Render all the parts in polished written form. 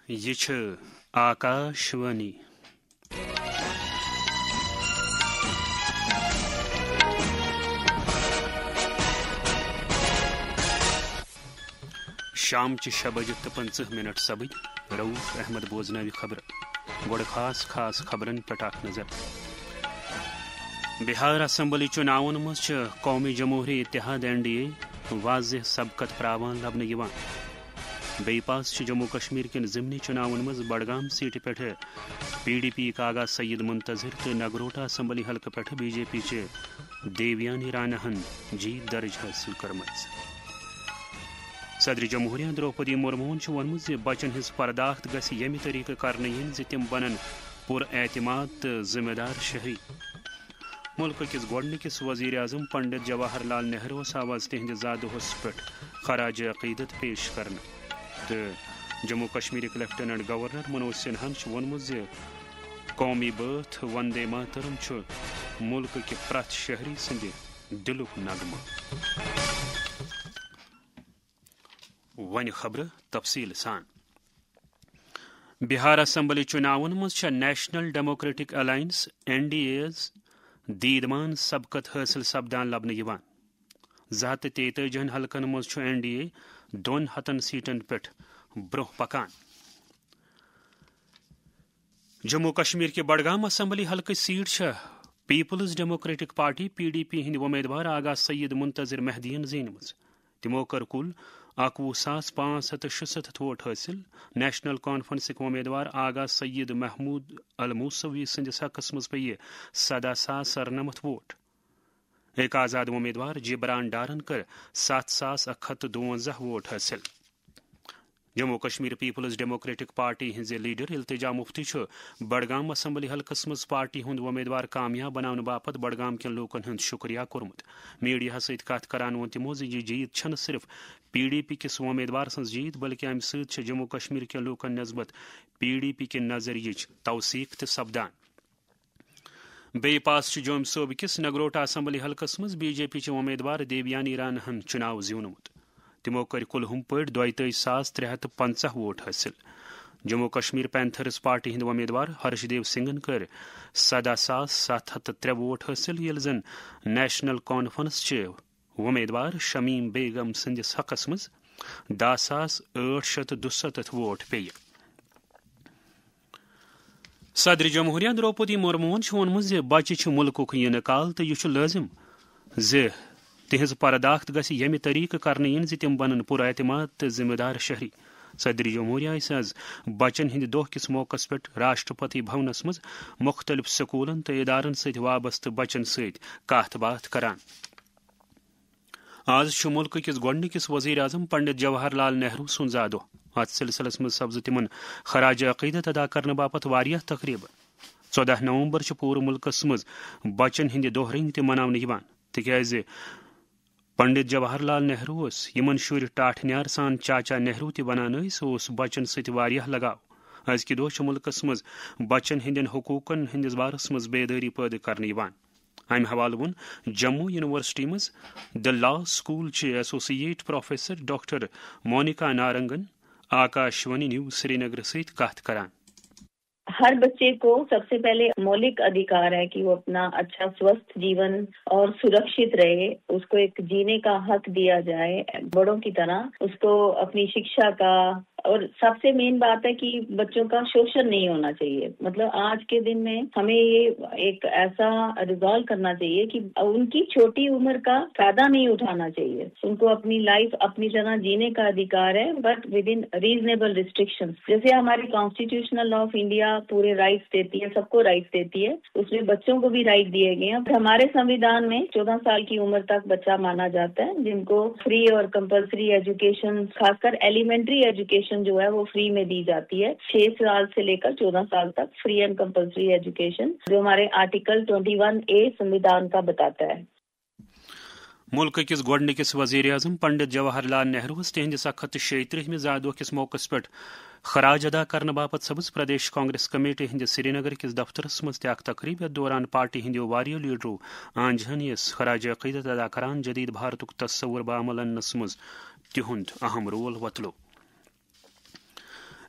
یہ چھ آکاشوانی شام چہ 6:50 سپد رؤف احمد بوزنوی خبر گوڑ خاص خبرن پہ اخ نظر بہار اسمبلی چناون مز قومی جمہوری اتحاد NDA واضح سبقت پراوان لبنہ یوان بی پاس جموں کشمیر کن ضمنی چناون مز بڈگام سیٹ پہ PDP آغا سید منتظر تو نگروٹا اسمبلی حلقہ پہ BJP چہ دیویانی راناہن جیت درج حاصل کرمز صدر جمہوریہ دروپدی مرمون ونمت بچن ہز پرداخت گھ یمہ طریقہ کرنے ین تم بنن پر اعتماد تو ذمہ دار شہری ملک کس گوڑنکس وزیر اعظم پنڈت جواہر لال نہرو آواز تہندس زادہس پہ خراج عقیدت پیش کرنے تو جموں کشمیر لیفٹیننٹ گورنر منوج سنہان ونمت قومی بٲتھ وندے ماترم ملک کہ پرت شہری سند دلک نغمہ ون خبر تفصیل سان بہار اسمبلی چناون مز نیشنل ڈیموکریٹک الائنس NDA دیدمان سبقت حاصل سپدان لبنہ یوان 233 حلقن مز NDA 200 سیٹن پہ برہ پکان جموں کشمیر کے بڈگام اسمبلی حلقہ seat peoples democratic party PDP ہند امیدوار آغا سید منتظر مہدین زینمز تمو کر کل 21,566 ووٹ حاصل نیشنل کانفرنس امیدوار آغا سید محمود الموسوی سندس حقس مز پہ 17,094 ووٹ ایک آزاد امیدوار جبران ڈارن کر 7,152 ووٹ حاصل Jammu Kashmir peoples democratic party his leader Iltija Mufti Budgam assembly حلقس مز پارٹی ہند امیدوار کامیاب بنانے باپت بڈگام کن لوکن ہند شکریہ کورمت میڈیا ست کت کران ون تمو یہ جیت چھ صرف PDP کس امیدوار سن جیت بلکہ امہ ست جموں کشمیر کے لوکن نسبت PDP کے نظریچ توثیق تہ سپدان بی پاس جوم صوبہ کس نگروٹا اسمبلی حلقس مز BJP چہ امیدوار دیویانی راناہن چناو زیونمت تمو کر کلہم پہ 42,350 ووٹ حاصل جموں کشمیر پینتھرز پارٹی ہند امیدوار ہرش دیو سنگھن کر 17,703 ووٹ حاصل یل زن نیشنل کانفرنس چہ امیدوار شمیم بیگم سندس حقس مز 10,867 ووٹ پی صدر جمہوریہ دروپدی مرمون وونمت بچہ ملک یہ نکال تو یہ لازم تہذ پرداخت گھ یمہ طریقہ کرنے ین تم بنن پر اعتماد تو ذمہ دار شہری صدر جمہوریہ آز بچن ہند دہ کس موقع پہ راشٹرپتی بھونس مز مختلف سکولن تو ادارن ست وابستہ بچن ست کت بات کران آز ملک کس گوڑنکس وزیر اعظم پنڈت جواہر لال نہرو سن زا دہ ات سلسلس مز سپز تمن خراج عقیدت ادا کرنے باپت واریاہ تقریب 14 نومبر پور ملکس مز بچن ہند دہ رنگ تہ مناونہ تکیاز پنڈت جواہر لال نہرو یمن شر ٹاٹھ نیار سان چاچا نہرو تہ ونان بچن ست واریاہ لگاو ازکہ دہ ملکس مز بچن ہندین حقوقن ہندس بارس مز بیداری پید کرنے امہ حوالہ ون جموں یونیورسٹی مز دی لا سکول چہ ایسوسیٹ پروفیسر ڈاکٹر مونیکا نارنگن آکاشوانی نیوز سری نگر ست کت کران ہر بچے کو سب سے پہلے مولک ادھیکار ہے کہ وہ اپنا اچھا سوستھ جیون اور سرکشت رہے، اس کو ایک جینے کا حق دیا جائے بڑوں کی طرح، اس کو اپنی شکشا کا، اور سب سے مین بات ہے کہ بچوں کا شوشن نہیں ہونا چاہیے۔ مطلب آج کے دن میں ہمیں یہ ایک ایسا ریزالو کرنا چاہیے کہ ان کی چھوٹی عمر کا فائدہ نہیں اٹھانا چاہیے، ان کو اپنی لائف اپنی طرح جینے کا ادھیکار ہے، but with in reasonable restriction. جیسے ہماری کانسٹیٹیوشنل لا آف انڈیا پورے رائٹس دیتی ہے، سب کو رائٹس دیتی ہے، اس میں بچوں کو بھی رائٹ دیے گئے ہیں۔ ہمارے سنویدھان میں 14 سال کی عمر تک بچہ مانا جاتا ہے، جن کو فری اور کمپلسری ایجوکیشن، خاص کر ایلیمنٹری ایجوکیشن جو ہے وہ فری میں دی جاتی ہے، 6 سال سے لے کر 14 سال تک فری اینڈ کمپلسری ایجوکیشن، جو ہمارے آرٹیکل 21A سنویدھان کا بتاتا ہے۔ ملک کس گوڑنکس وزیر اعظم پنڈت جواہر لال نہرو تہندس 136 زادہ کس موقع پہ خراج ادا کرنے باپت سبز پردیش کانگریس کمیٹی ہند سری نگر کس دفترس مز تہ تقریب یتھ دوران پارٹی ہندیو واریو لیڈرو آنجہن یس خراج عقیدت ادا کران جدید بھارتک تصور بعمل انس مز تہند اہم رول وتلو۔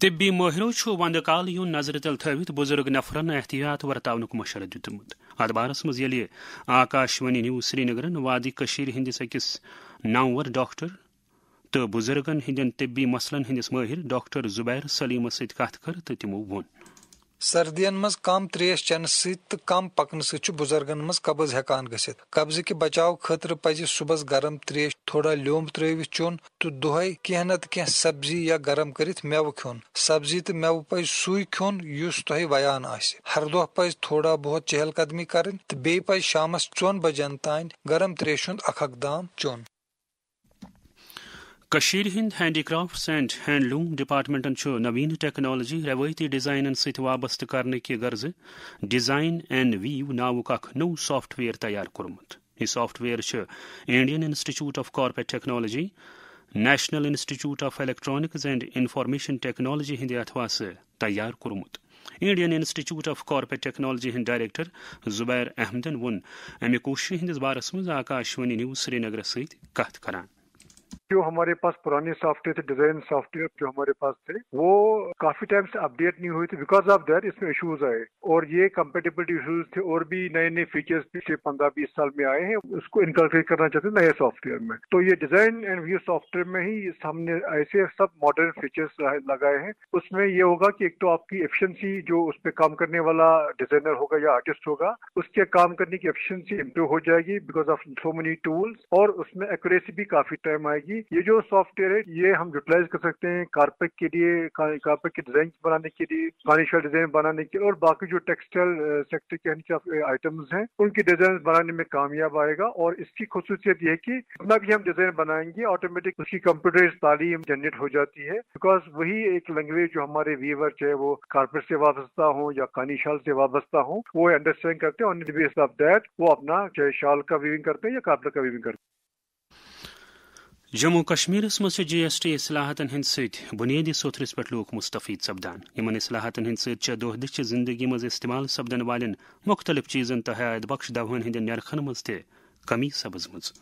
طبی مٲہرو چھُ ونٛدٕ کال یُن نظرِ تل تھٲوِتھ بُزرگ نفرن احتیاط ورتاونُک مشورٕ دِیُتمُت. اتھ بارس منٛز ییٚلہِ آکاشوانی نیوز سرینگرن وادی کٔشیٖرِ ہٕنٛدِس أکِس نامور ڈاکٹر تہٕ بُزرگن ہٕنٛدٮ۪ن طبی مسلن ہٕنٛدِس مٲہر ڈاکٹر زبیر سلیمس سۭتۍ کتھ کٔر تہٕ تِمو ووٚن سردین مز کم تریش چنہ ست کم پکن ست بزرگن مز قبض ہیکان گژھِتھ. قبضہ کہ بچاؤ خاطر پزِ صبحس گرم تریش تھوڑا لیومب ترٲوِتھ چون تو دۄہے کینٛہہ نتہٕ کینٛہہ سبزی یا گرم کٔرِتھ میوٕ کھیوٚن. سبزی تہٕ میوٕ پزِ سُے کھیوٚن یُس تۄہہِ ویان آسہِ. ہر دۄہ پزِ تھوڑا بہت چہل قدمی کرٕنۍ تہٕ بیٚیہِ پزِ شامس 4 بجن تانۍ گرم تریش ہُنٛد اکھ دام چون. کشیر ہند ہینڈی کرافٹس اینڈ ہینڈلوم ڈپارٹمنٹن چھُ نوین ٹیکنالوجی روایتی ڈیزائنن سۭتۍ وابستہٕ کرنٕکہِ غرضہٕ ڈیزائن اینڈ ویو ناوُک اکھ نوٚو سافٹ ویئر تیار کوٚرمُت. یہِ سافٹ ویئر چھُ Indian institute of corporate technology, national institute of electronics and information technology ہٕنٛدِ اَتھواسہٕ تیار کوٚرمُت. Indian institute of corporate technology ہٕنٛدۍ ڈائریکٹر زبیر احمدن ووٚن امہِ کوٗششہِ ہٕنٛدِس بارس منٛز آکاشوانی نیوز سرینگرس سۭتۍ کتھ کران. جو ہمارے پاس پرانے سافٹ ویئر تھے، ڈیزائن سافٹ ویئر جو ہمارے پاس تھے وہ کافی ٹائم سے اپڈیٹ نہیں ہوئے تھے. بیکاز آف دیٹ اس میں ایشوز آئے اور یہ کمپیٹیبلٹی ایشوز تھے اور بھی نئے نئے فیچرز پچھلے 15-20 سال میں آئے ہیں. اس کو انکلکیٹ کرنا چاہتے ہیں نئے سافٹ ویئر میں. تو یہ design and view software میں ہی ہم نے ایسے سب ماڈرن فیچرز لگائے ہیں. اس میں یہ ہوگا کہ ایک تو آپ کی ایفیشنسی جو اس پہ کام کرنے والا ڈیزائنر ہوگا یا آرٹسٹ ہوگا اس کے کام کرنے کی ایفیشنسی امپروو ہو جائے گی because of so many tools, اور اس میں ایکوریسی بھی کافی ٹائم آئے گی. یہ جو سافٹ یہ ہم یوٹیلائز کر سکتے ہیں کارپیٹ کے لیے، کارپیٹ کے ڈیزائن بنانے کے لیے، فارنیچر ڈیزائن بنانے کے لیے، اور باقی جو ٹیکسٹائل سیکٹر کے آئٹمز ہیں ان کی ڈیزائن بنانے میں کامیاب آئے گا. اور اس کی خصوصیت یہ ہے کہ جتنا بھی ہم ڈیزائن بنائیں گے آٹومیٹک اس کی کمپیوٹرائز تعلیم جنریٹ ہو جاتی ہے. بیکاز وہی ایک لینگویج جو ہمارے ویور چاہے وہ کارپیٹ سے وابستہ ہوں یا کانی شال سے وابستہ ہوں وہ انڈرسٹینڈ کرتے ہیں. آن دی بیس آف دیٹ وہ اپنا چاہے شال کا ویونگ کرتے ہیں یا کارپیٹ کا ویونگ کرتے ہیں. جموں کشمیرس مز جی ایس ٹی اصلاحاتن ہند سۭتۍ بنیادی سوتھرس پٮ۪ٹھ لوک مستفید سپدان. یمن اصلاحاتن ہند سۭتۍ دۄہ دِشہِ زندگی مز استعمال سپدن والٮ۪ن مختلف چیزن تہٕ حیات بخش دوہن ہندین نرخن مز تہِ کمی سپزمٕژ.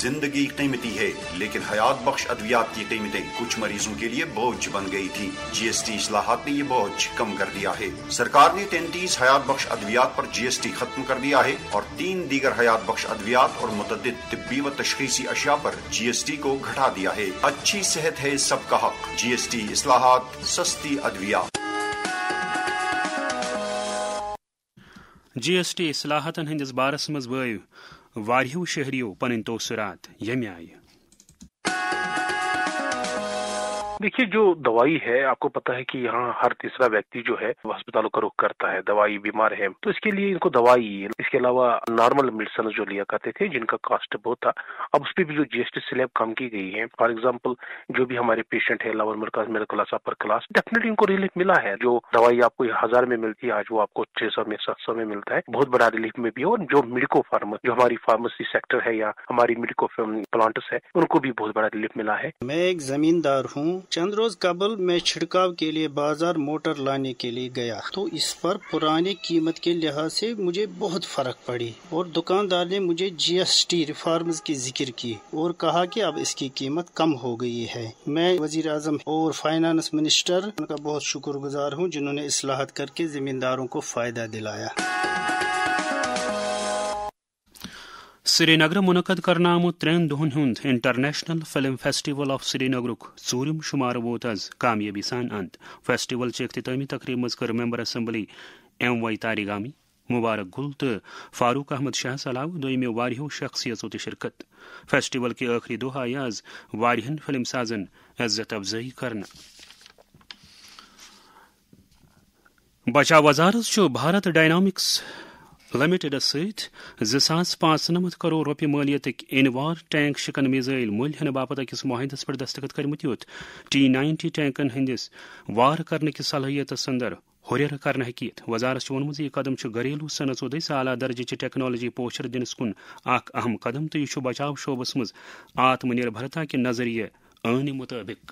زندگی قیمتی ہے لیکن حیات بخش ادویات کی قیمتیں کچھ مریضوں کے لیے بوجھ بن گئی تھی. جی ایس ٹی اصلاحات نے یہ بوجھ کم کر دیا ہے. سرکار نے 33 حیات بخش ادویات پر جی ایس ٹی ختم کر دیا ہے اور 3 دیگر حیات بخش ادویات اور متعدد طبی و تشخیصی اشیاء پر جی ایس ٹی کو گھٹا دیا ہے. اچھی صحت ہے سب کا حق. جی ایس ٹی اصلاحات، سستی ادویات. جی ایس ٹی اصلاحاتن ہندس بارس مز بٲیو واریہو شہریو پنٕنۍ توثرات ییٚمہِ آیہِ. دیکھیے جو دوائی ہے آپ کو پتا ہے کہ یہاں ہر تیسرا ویکتی جو ہے وہ ہسپتالوں کا رخ کرتا ہے. دوائی بیمار ہے تو اس کے لیے ان کو دوائی، اس کے علاوہ نارمل میڈیسن جو لیا کرتے تھے جن کا کاسٹ بہت تھا، اب اس پہ بھی جو جی ایس ٹی سلیب کم کی گئی ہے. فار ایگزامپل جو بھی ہمارے پیشنٹ ہے lower middle class upper class, definitely ان کو ریلیف ملا ہے. جو دوائی آپ کو 1000 میں ملتی ہے آج وہ آپ کو 600 میں 700 میں ملتا ہے. بہت بڑا ریلیف میں بھی. اور جو میڈیکو فارما جو ہماری فارمیسی سیکٹر ہے یا ہماری میڈیکو پلانٹس ہے ان کو بھی بہت بڑا ریلیف ملا ہے. میں ایک زمیندار ہوں. چند روز قبل میں چھڑکاو کے لیے بازار موٹر لانے کے لیے گیا تو اس پر پرانی قیمت کے لحاظ سے مجھے بہت فرق پڑی اور دکاندار نے مجھے جی ایس ٹی ریفارمز کی ذکر کی اور کہا کہ اب اس کی قیمت کم ہو گئی ہے. میں وزیر اعظم اور فائنانس منسٹر ان کا بہت شکر گزار ہوں جنہوں نے اصلاحات کر کے زمینداروں کو فائدہ دلایا. سری نگر منعقد کرنہٕ آمُت 3 دۄہن ہُنٛد انٹرنیشنل فلم فیسٹیول آف سری نگرُک ژوٗرِم شُمارٕ ووت آز کامیٲبی سان انٛد. فیسٹیول چہِ اختتٲمی تقریٖب منٛز کٔر member assembly M Y Tarigami, مبارک گل تہٕ فاروق احمد شاہس علاوٕ دوٚیمہِ واریاہو شخصیژو تہِ شرکت. فیسٹیول کہِ ٲخری دۄہ آیہِ آز واریاہن فلم سازن عزت افضٲیی کرنہٕ. بچاو وزارت چھُ بھارت ڈائنامکس لمیٹڈس سۭتۍ 2,595 کروڑ رۄپیہِ مٲلیتٕکۍ انوار ٹینک شکن میزائل مٔلۍ ہینہٕ باپتھ أکِس معاہدس پٮ۪ٹھ دستخط کٔرمٕتۍ یوٚت T-90 ٹینکن ہٕنٛدِس وار کرنٕکِس صلٲحیتس اندر ہُرٮ۪ر کرنہٕ ہیٚکہِ. وزارت چھُ ووٚنمُت زِ یہِ قدم چھُ گھریلو صنعژو دٔسۍ اعلیٰ درجٕچہِ ٹیکنالوجی پوچھر دِنس کُن اکھ اہم قدم تہٕ یہِ چھُ بچاو شعبس منٛز آتم نربھرتا کہِ نظریہ عٲنہِ مُطٲبق.